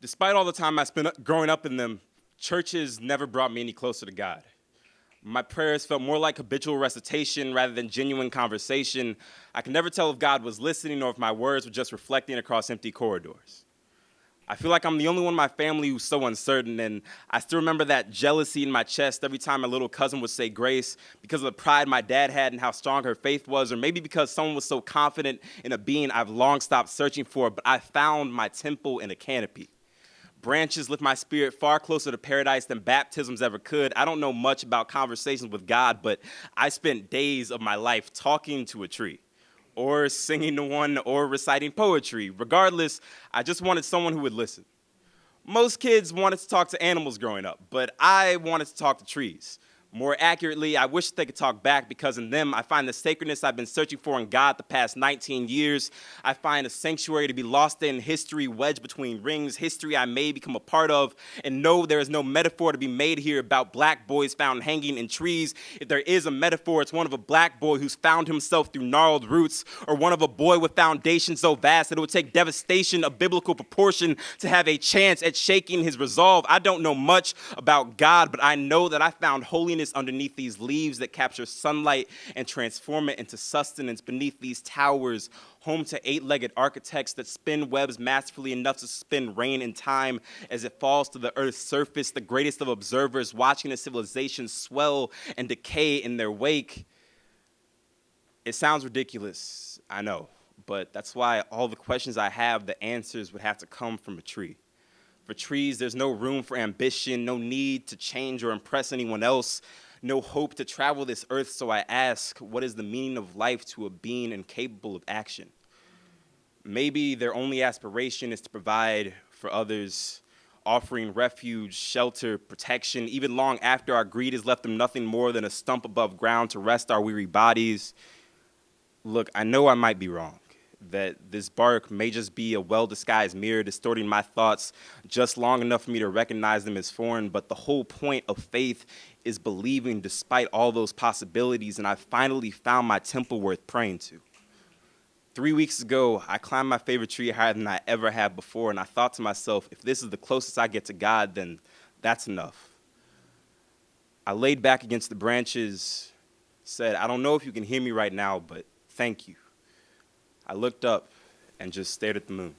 Despite all the time I spent growing up in them, churches never brought me any closer to God. My prayers felt more like habitual recitation rather than genuine conversation. I could never tell if God was listening or if my words were just reflecting across empty corridors. I feel like I'm the only one in my family who's so uncertain, and I still remember that jealousy in my chest every time my little cousin would say grace because of the pride my dad had and how strong her faith was, or maybe because someone was so confident in a being I've long stopped searching for, but I found my temple in a canopy. Branches lift my spirit far closer to paradise than baptisms ever could. I don't know much about conversations with God, but I spent days of my life talking to a tree, or singing to one, or reciting poetry. Regardless, I just wanted someone who would listen. Most kids wanted to talk to animals growing up, but I wanted to talk to trees. More accurately, I wish they could talk back because in them, I find the sacredness I've been searching for in God the past 19 years. I find a sanctuary to be lost in, history wedged between rings, history I may become a part of, and no, there is no metaphor to be made here about black boys found hanging in trees. If there is a metaphor, it's one of a black boy who's found himself through gnarled roots, or one of a boy with foundation so vast that it would take devastation of biblical proportion to have a chance at shaking his resolve. I don't know much about God, but I know that I found holiness underneath these leaves that capture sunlight and transform it into sustenance, beneath these towers, home to eight-legged architects that spin webs masterfully enough to spin rain in time as it falls to the earth's surface, the greatest of observers watching a civilization swell and decay in their wake. It sounds ridiculous, I know, but that's why all the questions I have, the answers would have to come from a tree. For trees, there's no room for ambition, no need to change or impress anyone else, no hope to travel this earth, so I ask, what is the meaning of life to a being incapable of action? Maybe their only aspiration is to provide for others, offering refuge, shelter, protection, even long after our greed has left them nothing more than a stump above ground to rest our weary bodies. Look, I know I might be wrong, that this bark may just be a well-disguised mirror distorting my thoughts just long enough for me to recognize them as foreign, but the whole point of faith is believing despite all those possibilities, and I finally found my temple worth praying to. 3 weeks ago, I climbed my favorite tree higher than I ever have before, and I thought to myself, if this is the closest I get to God, then that's enough. I laid back against the branches, said, I don't know if you can hear me right now, but thank you. I looked up and just stared at the moon.